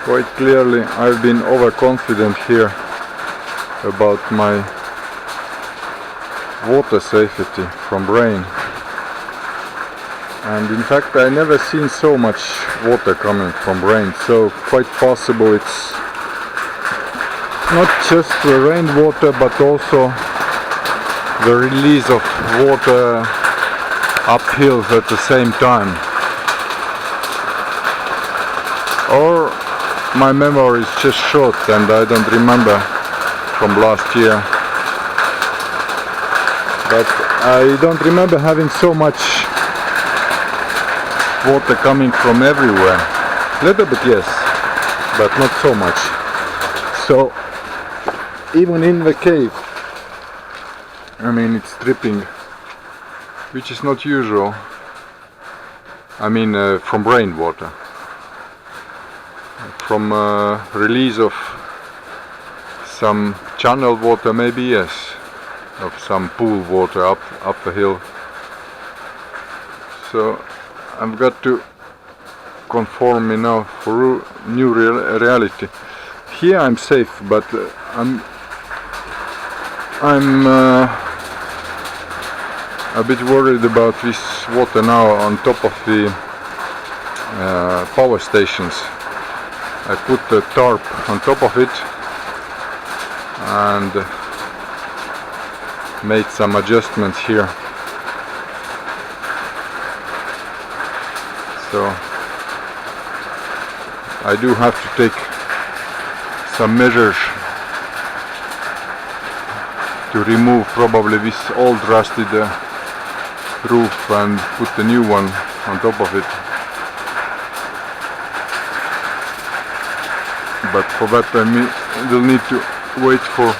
Quite clearly I've been overconfident here about my water safety from rain, and in fact I never seen so much water coming from rain, so quite possible it's not just the rainwater but also the release of water uphill at the same time. Or my memory is just short and I don't remember from last year. But I don't remember having so much water coming from everywhere. Little bit yes, but not so much. So even in the cave, I mean it's dripping, which is not usual. I mean from rainwater. From release of some channel water, maybe yes, of some pool water up the hill. So I've got to conform me now for new reality. Here I'm safe, but I'm a bit worried about this water now on top of the power stations. I put the tarp on top of it and made some adjustments here. So I do have to take some measures to remove probably this old rusted roof and put the new one on top of it. But for that I will need to wait for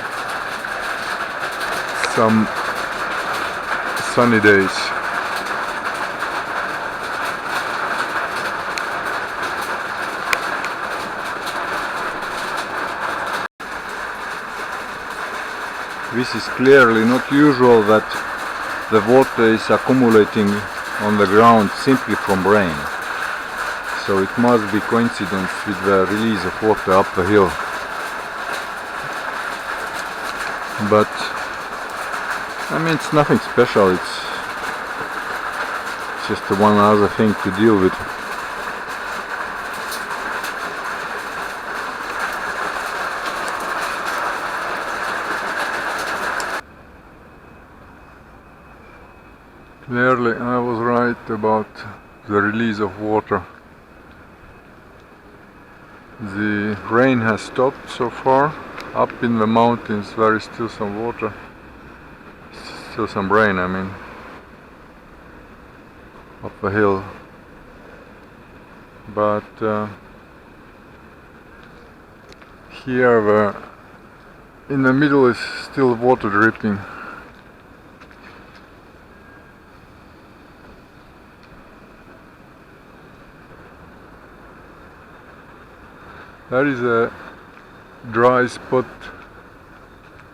some sunny days. This is clearly not usual that the water is accumulating on the ground simply from rain. So it must be coincidence with the release of water up the hill. But I mean it's nothing special, it's just one other thing to deal with. Clearly I was right about the release of water. The rain has stopped so far. Up in the mountains there is still some water, still some rain, I mean, up the hill. But here in the middle is still water dripping. There is a dry spot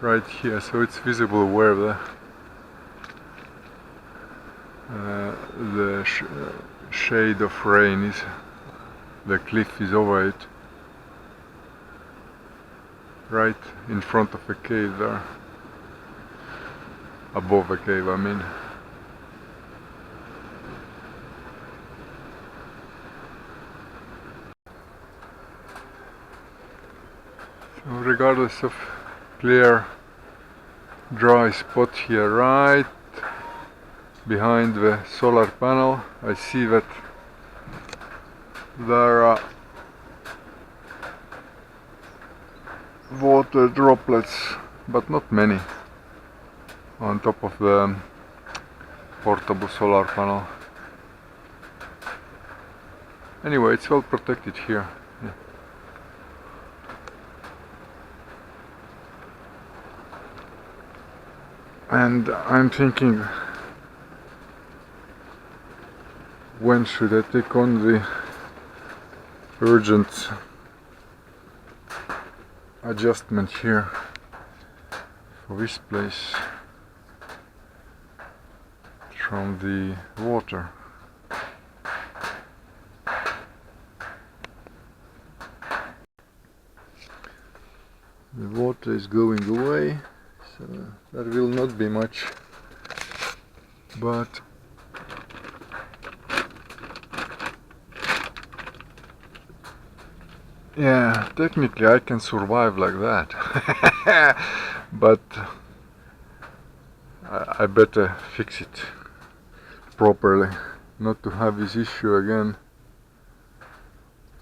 right here, so it's visible where the shade of rain is. The cliff is over it, right in front of the cave there, above the cave I mean. Regardless of clear dry spot here right behind the solar panel, I see that there are water droplets, but not many, on top of the portable solar panel. Anyway, it's well protected here. Yeah. And I'm thinking, when should I take on the urgent adjustment here for this place from the water. The water is going away, so there will not be much, but yeah, technically I can survive like that. But I better fix it properly, not to have this issue again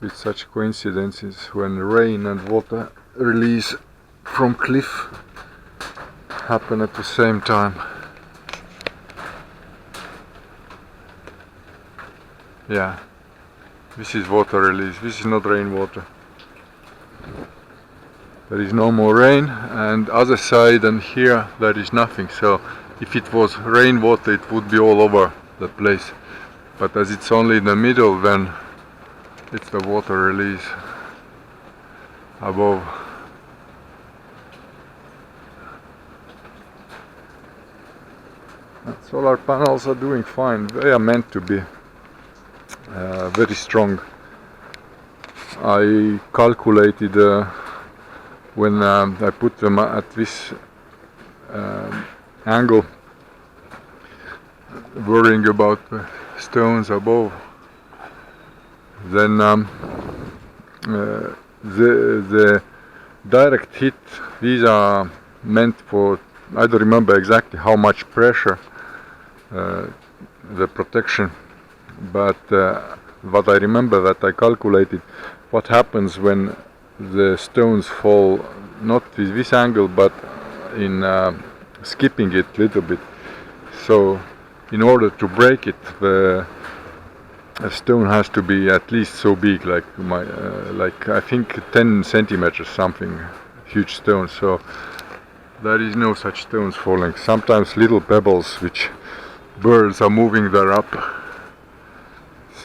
with such coincidences when rain and water release from cliff happen at the same time. Yeah, this is water release, this is not rainwater. There is no more rain, and other side and here there is nothing, so if it was rainwater it would be all over the place, but as it's only in the middle, then it's the water release above. Solar panels are doing fine, they are meant to be very strong. I calculated when I put them at this angle, worrying about the stones above, then the direct hit, these are meant for, I don't remember exactly how much pressure, the protection, but what I remember that I calculated what happens when the stones fall not with this angle but in skipping it a little bit. So in order to break it, the stone has to be at least so big, like like I think 10 centimeters something, huge stone. So there is no such stones falling. Sometimes little pebbles which birds are moving there up.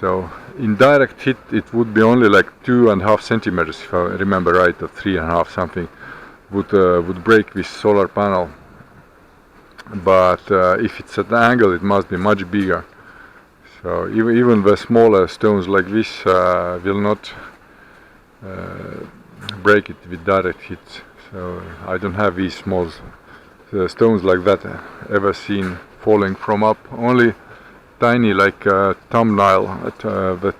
So in direct hit it would be only like 2.5 centimeters, if I remember right, or 3.5 something, would break this solar panel. But if it's at an angle it must be much bigger. So even the smaller stones like this will not break it with direct hit. So I don't have these small stones like that ever seen falling from up. Only tiny, like thumbnail, the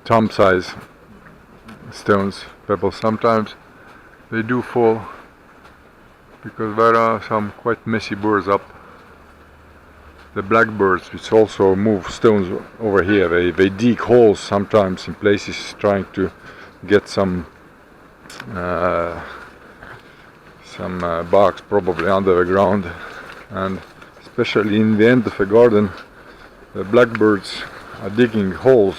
thumb size stones, pebbles. Sometimes they do fall because there are some quite messy birds up. The blackbirds, which also move stones over here, they dig holes sometimes in places trying to get some bugs probably under the ground, and especially in the end of the garden the blackbirds are digging holes.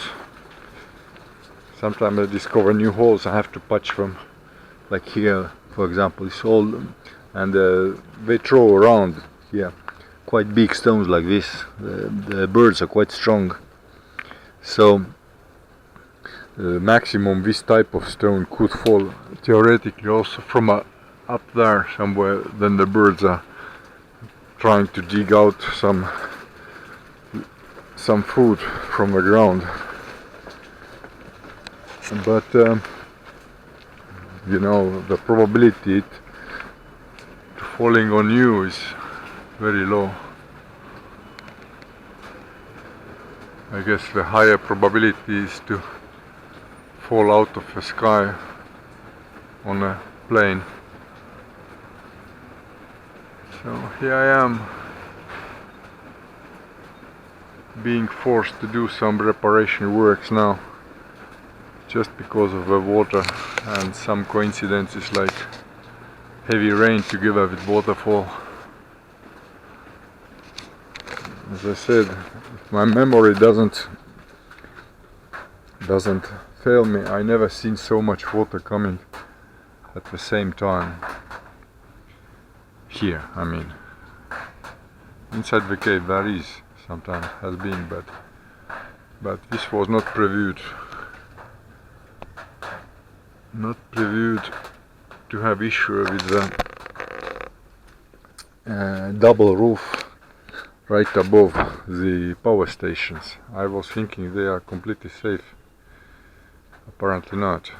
Sometimes I discover new holes, I have to patch them, like here for example, it's all, and they throw around here quite big stones like this. The birds are quite strong, so maximum this type of stone could fall theoretically also from up there somewhere. Then the birds are trying to dig out some food from the ground, but you know, the probability to falling on you is very low. I guess the higher probability is to fall out of the sky on a plane. So here I am, being forced to do some reparation works now, just because of the water and some coincidences like heavy rain together with waterfall. As I said, if my memory doesn't fail me, I never seen so much water coming at the same time. Here, I mean. Inside the cave there is, sometimes has been, but this was not previewed. Not previewed to have issue with the double roof right above the power stations. I was thinking they are completely safe. Apparently not.